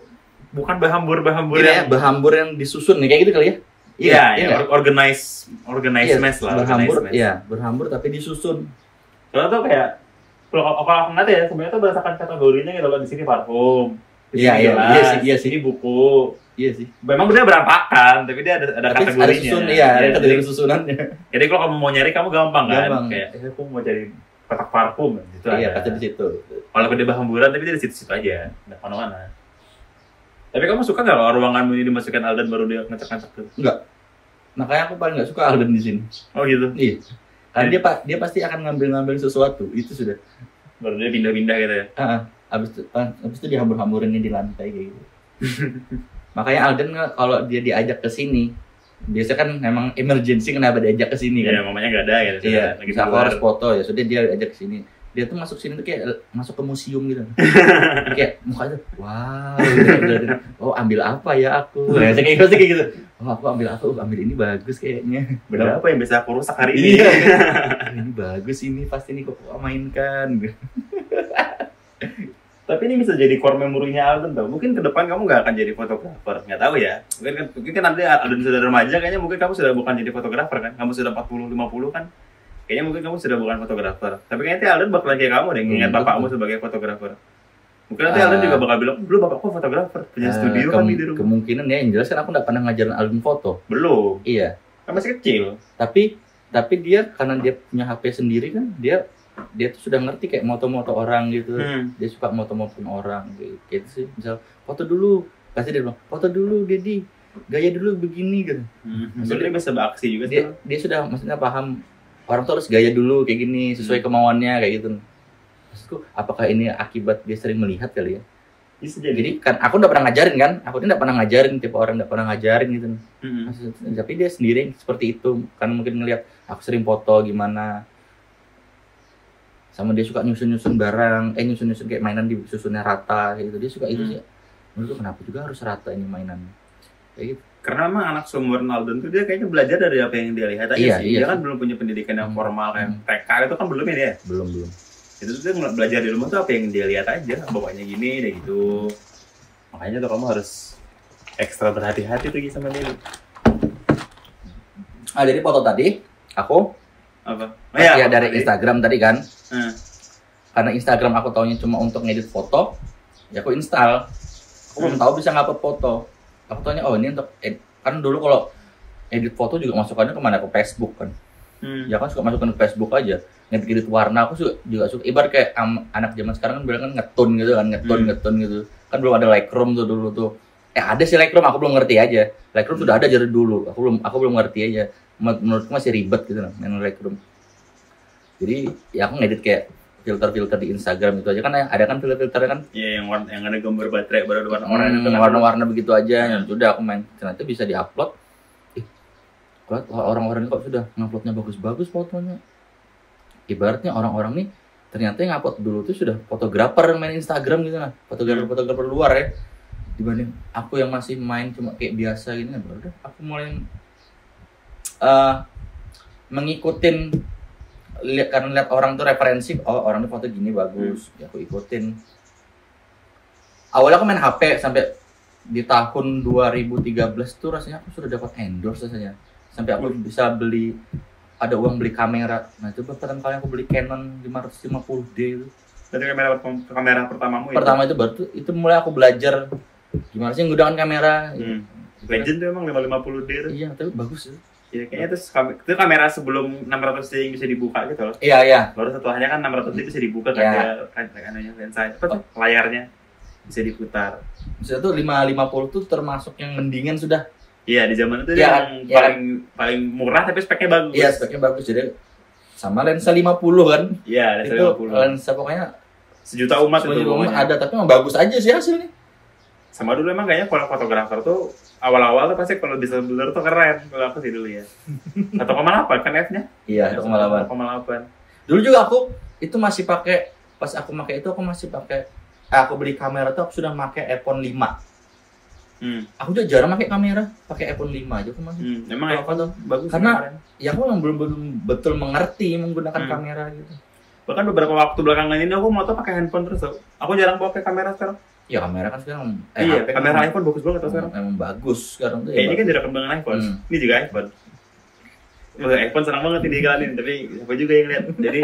bukan bahambur ya, bahambur yang disusun nih kayak gitu kali ya. Iya, organize mess lah. Berhambur tapi disusun. Soalnya tuh kayak kalau aku ngeliat ya sebenarnya tuh berdasarkan kategorinya gitu loh, di sini parfum. Iya sih. Ini buku. Iya sih. Memang bener berantakan, tapi dia ada kategorinya. Ada kategori susunannya. Jadi kalau kamu mau nyari kamu gampang kan? Kayak aku mau cari kotak parfum gitu aja. Iya, pasti di situ. Kalau dia bahamburan tapi dia di situ-situ aja, enggak mana-mana. Tapi kamu suka nggak kalau ruanganmu ini dimasukkan Aldan baru dia ngecek-ngecek tuh? Enggak. Makanya aku paling nggak suka Aldan di sini. Oh gitu? Iya. Karena dia pasti akan ngambil sesuatu, itu sudah. Baru dia pindah-pindah gitu ya? Habis itu dihambur-hamburin di lantai kayak gitu. Makanya Aldan kalau dia diajak ke sini, biasa kan memang emergency kenapa diajak ke sini kan? Iya, mamanya nggak ada ya. Iya, aku harus foto ya, sudah dia diajak ke sini. Dia tuh masuk sini tuh kayak masuk ke museum gitu. Kayak mukanya wow, gitu. Oh, ambil apa ya aku? Ya, kayak gitu. Oh, aku ambil ini bagus kayaknya. Benar apa yang bisa aku rusak hari ini? Iya. Ini bagus ini, pasti ini kok mainkan. Tapi ini bisa jadi core memory-nya Aldan tau. Mungkin ke depan kamu nggak akan jadi fotografer, nggak tahu ya. Mungkin kan nanti Aldan sudah remaja, kayaknya mungkin kamu sudah bukan jadi fotografer kan. Kamu sudah 40-50 kan. Kayaknya mungkin kamu sudah bukan fotografer. Tapi kayaknya Aldan bakalan kayak kamu deh, ngingat bapakmu sebagai fotografer. Mungkin nanti Aldan juga bakal bilang, dulu bapakku fotografer, punya studio kan di rumah. Kemungkinan ya, yang jelas kan aku nggak pernah ngajarin Aldan foto. Belum. Iya. Kan masih kecil. Tapi dia karena dia punya HP sendiri kan, dia dia tuh sudah ngerti kayak moto-moto orang gitu. Dia suka moto-motoin orang gitu sih. Misal foto dulu, pasti dia bilang foto dulu Dedi, gaya dulu begini gitu. Maksudnya dia bisa beraksi juga sih. Dia sudah maksudnya paham orang tuh harus gaya dulu kayak gini sesuai kemauannya kayak gitu. Maksudku apakah ini akibat dia sering melihat kali ya? Bisa jadi. Jadi kan aku nggak pernah ngajarin kan, aku nggak pernah ngajarin, tipe orang nggak pernah ngajarin gitu. Maksudnya, tapi dia sendiri seperti itu, karena mungkin ngelihat aku sering foto gimana, sama dia suka nyusun barang, nyusun kayak mainan disusunnya rata gitu, dia suka itu sih. Menurutku kenapa juga harus rata ini mainan, kayak gitu. Karena emang anak seumur Naldon tuh dia kayaknya belajar dari apa yang dia lihat aja sih. Dia kan belum punya pendidikan yang formal kayak TK itu kan belum ya dia. Belum. Itu tuh dia belajar di rumah tuh apa yang dia lihat aja, bapaknya gini deh gitu. Makanya tuh kamu harus ekstra berhati-hati tuh sama dia. Jadi foto tadi aku apa? ya dari Instagram tadi kan. Karena Instagram aku taunya cuma untuk ngedit foto, ya aku install. Aku belum tahu bisa ngupload foto. Aku taunya ini untuk kan dulu kalau edit foto juga masukannya kemana, ke Facebook kan. Ya kan suka masukin ke Facebook aja. Ngedit warna aku juga suka. Ibarat kayak anak zaman sekarang kan bilang kan ngetun gitu kan, ngetun gitu. Kan belum ada Lightroom tuh dulu tuh. Ada sih Lightroom, aku belum ngerti aja. Lightroom sudah ada dari dulu. Aku belum ngerti aja. Menurutku masih ribet gitu lah main Lightroom. Jadi ya aku ngedit kayak filter di Instagram itu aja kan, ada kan filter kan. Iya, yang ada gambar baterai baru warna oranye itu kan. Warna-warna begitu aja. Ya udah aku main. Ternyata bisa diupload. Orang-orang ini kok sudah nguploadnya bagus-bagus fotonya. Ibaratnya orang-orang nih ternyata yang upload dulu tuh sudah fotografer main Instagram gitu lah, fotografer luar ya, dibanding aku yang masih main cuma kayak biasa gini kan. Udah aku mulai mengikutin, karena lihat orang tuh referensi, orang tuh foto gini bagus, ya aku ikutin. Awalnya aku main HP sampai di tahun 2013 tuh rasanya aku sudah dapat endorse rasanya, sampai aku bisa beli, ada uang beli kamera. Nah itu pertama kali aku beli Canon 550D itu. Dari kamera pertamamu pertama itu baru itu mulai aku belajar gimana sih menggunakan kamera. Legend tuh emang 550D tuh. Iya, tapi bagus ya. Iya, kayaknya itu kamera sebelum 600D yang bisa dibuka gitu loh. Iya. Baru setelahnya kan 600D bisa dibuka kan, dia lensa layarnya bisa diputar. Maksudnya tuh 550 tuh termasuk yang mendingan sudah. Iya, di zaman itu yang paling murah tapi speknya bagus. Iya, speknya bagus. Jadi sama lensa 50 kan. Iya, lensa itu 50. Lensa pokoknya sejuta umat itu. Ada, tapi emang bagus aja sih hasilnya. Sama dulu emang kayaknya kalau fotografer tuh awal-awal tuh pasti kalau bisa blur tuh keren. Kalau aku sih dulu ya. 1,8 kan F-nya? Iya, 1,8. Dulu juga aku itu masih pakai, pas aku pakai itu aku masih pakai, aku beli kamera tuh aku sudah pakai iPhone 5. Aku juga jarang pakai kamera, pakai iPhone 5 aja aku masih. Emang iPhone tuh bagus. Karena ya aku belum betul mengerti menggunakan kamera gitu. Bahkan beberapa waktu belakangan ini aku moto pakai handphone terus. Aku jarang pakai kamera sekarang. Ya kamera kan sekarang. Iya, kamera iPhone bagus banget sekarang. Emang bagus sekarang tuh. Ini kan jarak kembangan iPhone. Ini juga iPhone. iPhone senang banget ini ikalanin, tapi siapa juga yang lihat. Jadi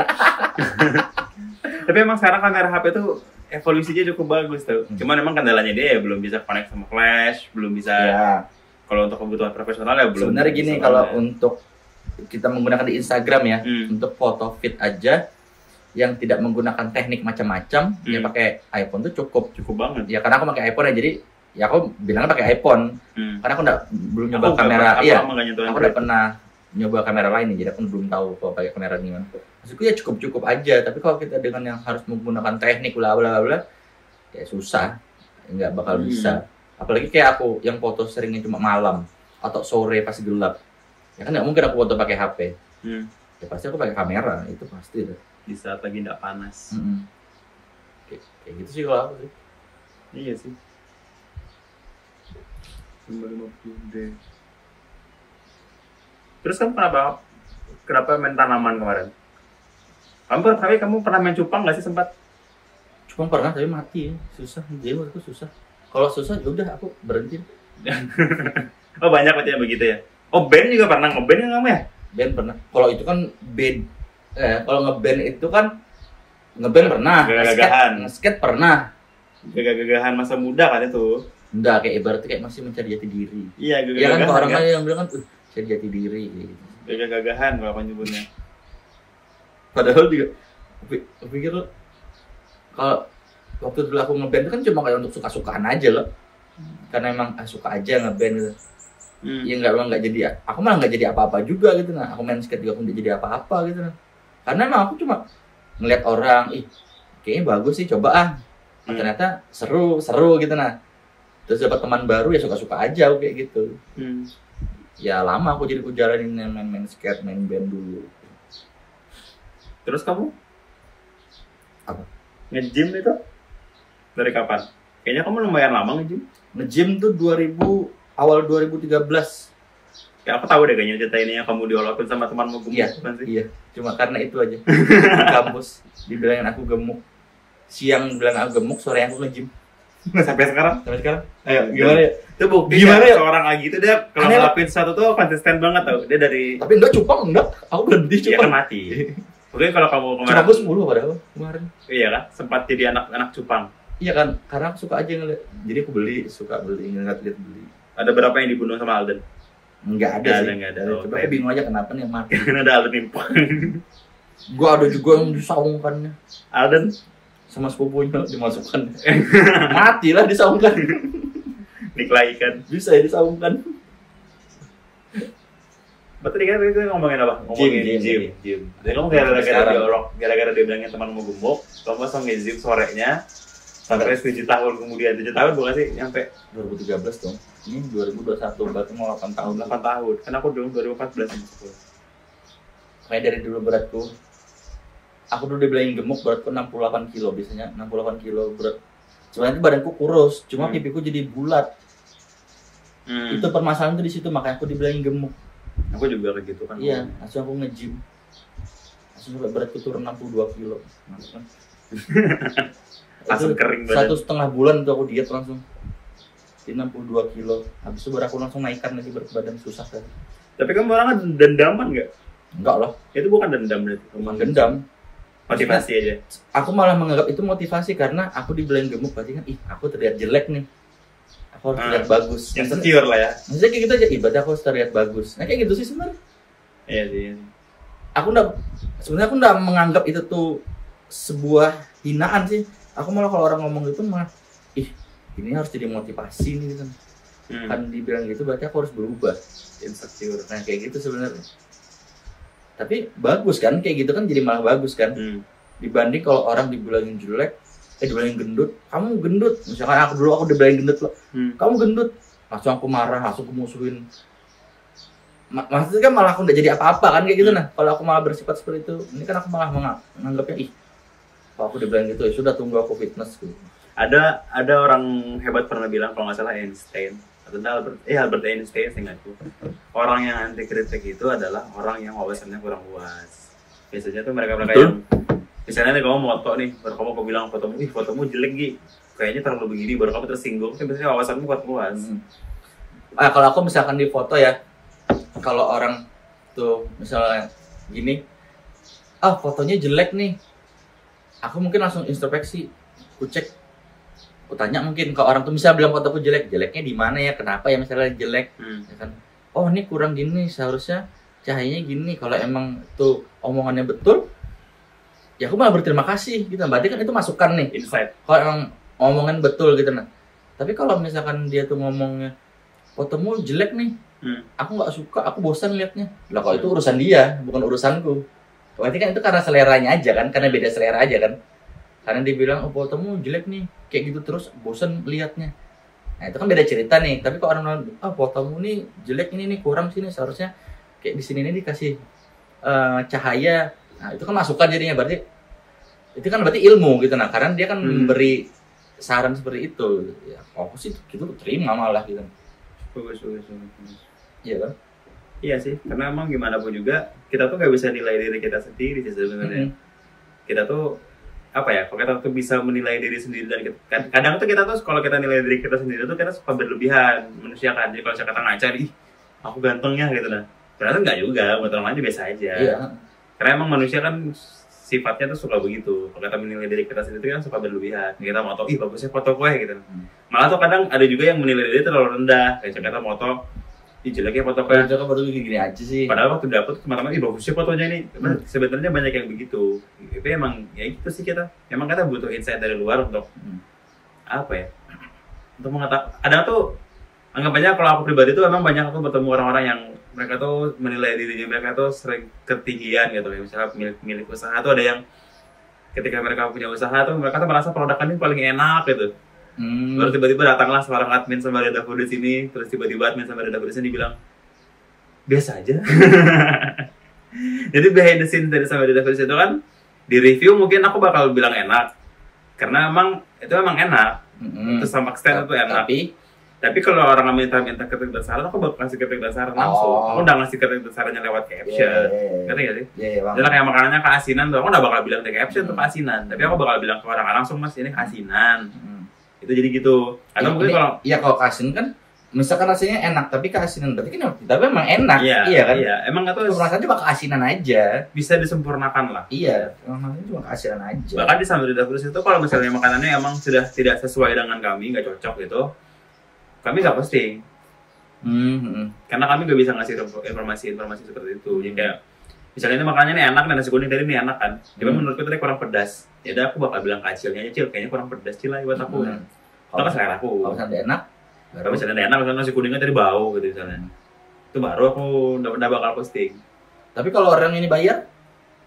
tapi emang sekarang kamera HP tuh evolusinya cukup bagus tuh. Cuman emang kendalanya dia ya belum bisa connect sama flash, belum bisa. Ya. Kalau untuk kebutuhan profesional ya belum. Sebenarnya gini, kalau untuk kita menggunakan di Instagram ya, untuk foto feed aja yang tidak menggunakan teknik macam-macam, ya pakai iPhone tuh cukup banget. Ya karena aku pakai iPhone ya, jadi ya aku bilangnya pakai iPhone. Karena aku belum nyoba kamera. Iya. Aku udah pernah nyoba kamera lain, jadi aku belum tahu kalau pakai kamera gimana. Maksudku ya cukup aja, tapi kalau kita dengan yang harus menggunakan teknik bla bla bla, ya susah, nggak bakal bisa. Apalagi kayak aku yang foto seringnya cuma malam atau sore pas gelap, ya kan nggak mungkin aku foto pakai HP. Ya pasti aku pakai kamera, itu pasti deh. Di saat lagi nggak panas. Kayak gitu sih kalau aku sih. Iya sih. 50D. Terus kamu kenapa main tanaman kemarin? Kamu pernah main cupang nggak sih sempat? Cupang pernah tapi mati ya, susah. Jadi waktu itu susah. Kalau susah ya udah aku berhenti. Oh banyak berarti yang begitu ya. Oh band juga pernah ngeband ya kamu ya? Band pernah. Kalau itu kan band. Kalau ngeband itu kan ngeband pernah. Gagah-gagahan. Skate pernah. Gagah-gagahan masa muda kan itu. Enggak, kayak ibaratnya kayak masih mencari jati diri. Iya, gagah-gagahan. Ya kan orang lain yang bilang kan cari jati diri gitu. Gagah-gagahan kalau nyebutnya. Padahal juga Aku pikir kalau waktu dulu aku ngeband itu kan cuma kayak untuk suka-sukaan aja loh. Karena emang suka aja ngeband gitu. Ya nggak jadi, aku malah nggak jadi apa-apa juga gitu nah. Aku main skate juga aku nggak jadi apa-apa gitu nah. Karena emang aku cuma ngeliat orang, kayaknya bagus sih, coba ah. Ternyata seru gitu nah. Terus dapat teman baru ya suka-suka aja aku kayak gitu. Ya lama aku jalanin main skate, main band dulu. Terus kamu? Apa? Nge-gym itu? Dari kapan? Kayaknya kamu lumayan lama nge-gym. Nge-gym tuh awal 2013. Ya aku tahu deh kayaknya cerita ini yang kamu diolok sama temanmu gemuk kan sih? Iya, cuma karena itu aja. Di kampus dibilangin aku gemuk. Siang bilang aku gemuk, sore aku nge-gym. Sampai sekarang? Ayo, gimana ya? Itu bukti Gimana ya? Seorang lagi itu dia kalau ngelakuin sesuatu tuh konsisten banget tau. Dia dari... Tapi enggak cupang, enggak. Aku berhenti Dia cupang. kan mati. Mungkin kalau kamu Cuma aku 10 padahal kemarin. Iya kan? Sempat jadi anak cupang. Iya kan, karena aku suka aja ngeliat. Jadi aku suka beli, ngeliat beli. Ada berapa yang dibunuh sama Alden? Enggak ada sih. Enggak ada. Coba aku bingung aja kenapa nih yang mati. Karena ada Alden nimpang. Gua ada juga yang disaungkannya. Alden? Sama sepupunya dimasukkan. Mati lah disaungkan. Dikelaikan. Bisa ya disaungkan. Betul kan kita ngomongin apa? Ngomongin gym. Jadi kamu gara-gara dia bilangin temanmu gemuk, kamu langsung nge-gym sorenya sampai 7 tahun kemudian. 7 tahun bukan sih? Nyampe 2013 dong. Ini 2021 berarti mau 8 tahun. 8 tahun. Kan aku dulu 2014 masuk. Kayak dari dulu beratku. Aku dulu dibilangin gemuk, beratku 68 kilo biasanya. 68 kilo berat. Sebenarnya badanku kurus, cuma pipiku jadi bulat. Itu permasalahan tuh di situ, makanya aku dibilangin gemuk. Aku juga kayak gitu kan. Iya, langsung aku nge-gym. Langsung beratku turun 62 kilo. Langsung kering badan. 1,5 bulan tuh aku diet langsung. Di 62 kilo. Habis itu baru aku langsung naikkan lagi berat badan, susah kan. Tapi kamu orangnya dendaman nggak? Enggak lah. Itu bukan dendam berarti. Emang dendam. Motivasi aja. Aku malah menganggap itu motivasi karena aku dibilang gemuk berarti kan, aku terlihat jelek nih. Aku harus terlihat bagus. Yang secure lah ya. Maksudnya kayak gitu aja, ibadah aku harus terlihat bagus. Nah kayak gitu sih sebenarnya. Iya sih. Sebenarnya aku enggak menganggap itu tuh sebuah hinaan sih. Aku malah kalau orang ngomong gitu malah, ini harus jadi motivasi nih gitu. Kan dibilang gitu berarti aku harus berubah. Insecure. Nah kayak gitu sebenarnya. Tapi bagus kan, kayak gitu kan jadi malah bagus kan. Dibanding kalau orang dibilangin jelek, dibilangin gendut, kamu gendut. Misalkan aku dibilangin gendut loh, kamu gendut. Langsung aku marah, langsung aku musuhin. Maksudnya kan malah aku nggak jadi apa-apa kan kayak gitu nah. Kalau aku malah bersifat seperti itu, ini kan aku malah menganggapnya kalau aku dibilang gitu ya sudah tunggu aku fitness gitu. Ada orang hebat pernah bilang kalau nggak salah Einstein. Albert Einstein seingatku. Orang yang anti kritik itu adalah orang yang wawasannya kurang luas. Biasanya tuh mereka yang misalnya nih kamu foto nih, baru kamu bilang fotomu jelek Gi. Kayaknya terlalu begini, baru kamu tersinggung. Kan biasanya wawasanmu kurang luas. Kalau aku misalkan di foto ya, kalau orang tuh misalnya gini, fotonya jelek nih. Aku mungkin langsung introspeksi, aku cek. Aku tanya mungkin kalau orang tuh bisa bilang fotoku jeleknya di mana ya, kenapa ya misalnya jelek, ya kan? Oh ini kurang gini, seharusnya cahayanya gini. Kalau emang tuh omongannya betul, ya aku malah berterima kasih gitu. Berarti kan itu masukan nih. Insight. Kalau emang omongan betul gitu nah. Tapi kalau misalkan dia tuh ngomongnya fotomu jelek nih, aku nggak suka, aku bosan liatnya. Lah kalau itu urusan dia, bukan urusanku. Berarti kan itu karena seleranya aja kan, karena beda selera aja kan. Karena dia bilang, fotomu jelek nih, kayak gitu terus, bosan liatnya. Nah itu kan beda cerita nih. Tapi kalau orang bilang, fotomu nih jelek, ini nih kurang sini, seharusnya kayak di sini nih dikasih cahaya. Nah itu kan masukan jadinya, berarti itu kan berarti ilmu gitu nah. Karena dia kan memberi saran seperti itu. Ya, aku sih gitu terima malah gitu. Bagus. Iya kan? Iya sih, karena emang gimana pun juga kita tuh nggak bisa nilai diri kita sendiri sih sebenarnya. Kita tuh apa ya, kalau kita tuh bisa menilai diri sendiri dan kadang tuh kita tuh kalau kita nilai diri kita sendiri tuh kita suka berlebihan manusia kan. Jadi kalau saya kata ngaca nih, aku gantengnya gitu nah. Ternyata enggak juga, buat orang lain biasa aja. Iya. Karena emang manusia kan sifatnya tuh suka begitu. Kalau kita menilai diri kita sendiri kan suka berlebihan. Kita mau tau, bagusnya foto gue gitu. Malah tuh kadang ada juga yang menilai diri terlalu rendah. Kayak saya kata foto Ih, jeleknya fotonya. Coba baru gini aja sih. Padahal waktu dapet teman-teman, ih bagus sih fotonya ini. Sebenarnya banyak yang begitu. Itu emang ya gitu sih kita. Emang kita butuh insight dari luar untuk apa ya? Untuk mengetahui. Ada tuh anggap aja kalau aku pribadi tuh emang banyak aku bertemu orang-orang yang mereka tuh menilai dirinya mereka tuh sering ketinggian gitu. Misalnya milik usaha tuh ada yang ketika mereka punya usaha tuh mereka tuh merasa produknya ini paling enak gitu. Baru tiba-tiba datanglah seorang admin sama Dada Food di sini, terus tiba-tiba admin sama Dada Food di sini bilang biasa aja. Jadi behind the scene dari sama Dada Food itu kan di review mungkin aku bakal bilang enak karena emang itu emang enak. Terus sama extend itu enak. Tapi kalau orang minta kritik dan saran, aku bakal kasih kritik dan saran langsung. Aku udah ngasih kritik dan sarannya lewat caption. Ngerti gak sih? Jadi kayak makanannya keasinan tuh, aku udah bakal bilang di caption tuh keasinan. Tapi aku bakal bilang ke orang langsung, mas ini keasinan. Itu jadi gitu. Atau mungkin kalau iya kalau keasinan kan misalkan rasanya enak tapi keasinan berarti kan tapi emang enak. Iya kan? Iya, emang itu rasanya cuma keasinan aja. Bisa disempurnakan lah. Iya, emang cuma keasinan aja. Bahkan di Sambal Dada Food itu kalau misalnya makanannya emang sudah tidak sesuai dengan kami, nggak cocok gitu, kami nggak posting. Karena kami nggak bisa ngasih informasi seperti itu. Jadi kayak misalnya ini makanannya ini enak dan nasi kuning tadi ini enak kan, cuma menurutku tadi kurang pedas. Ya udah aku bakal bilang ke Acilnya aja, Cil kayaknya kurang pedas Cil lah buat aku. Kalau kan selera aku. Kalau misalnya enak, kalau misalnya enak misalnya nasi kuningnya tadi bau gitu misalnya, itu baru aku udah bakal posting. Tapi kalau orang ini bayar,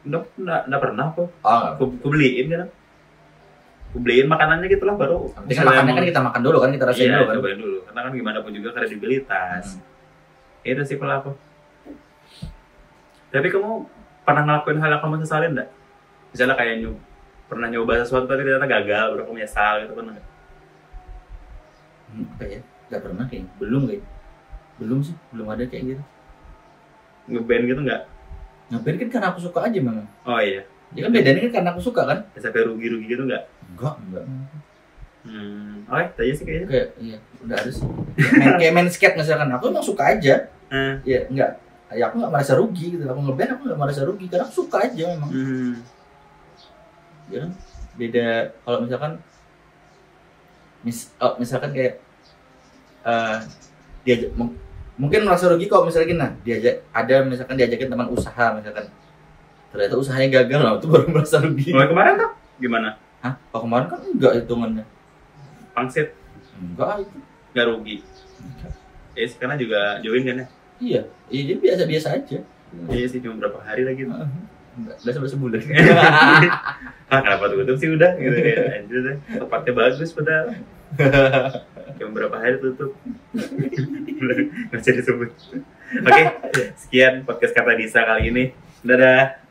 nggak pernah aku. Aku beliin kan. Aku beliin makanannya gitu lah baru. Tapi kan makanannya kan kita makan dulu kan, kita rasain dulu kan. Iya, cobain dulu. Karena kan gimana pun juga kredibilitas. Itu sih kalau aku. Tapi kamu pernah ngelakuin hal yang kamu sesalin nggak? Misalnya kayak pernah nyoba sesuatu tapi ternyata gagal, baru kamu menyesal gitu, pernah nggak? Apa ya? Nggak pernah kayaknya. Belum sih, belum ada kayak gitu. Ngeband gitu nggak? Ngeband kan karena aku suka aja memang. Oh iya. Ya kan bedanya kan karena aku suka kan. Sampai rugi-rugi gitu nggak? Enggak. Oke, tanya sih kayaknya. Kayak, iya, udah ada sih. Kayak main skate misalkan, aku emang suka aja. Ya enggak. Ya aku nggak merasa rugi gitu. Aku ngeband aku nggak merasa rugi karena aku suka aja memang. Ya kan beda kalau misalkan misalkan kayak diajak mungkin merasa rugi kalau misalkan misalkan diajakin teman usaha misalkan ternyata usahanya gagal lah, itu baru merasa rugi. Kemarin tuh gimana? Hah? Oh, kemarin kan enggak hitungannya. Pangsit? Enggak itu. Enggak rugi? Enggak. Karena juga join kan ya? Iya, jadi biasa-biasa aja. Iya sih, cuma berapa hari lagi. Enggak sampai sebulan. Kenapa tutup sih udah? Gitu ya, anjir deh. Tempatnya bagus padahal. Cuma berapa hari tutup. Nggak bisa disebut. Oke, sekian podcast Kata Disa kali ini. Dadah.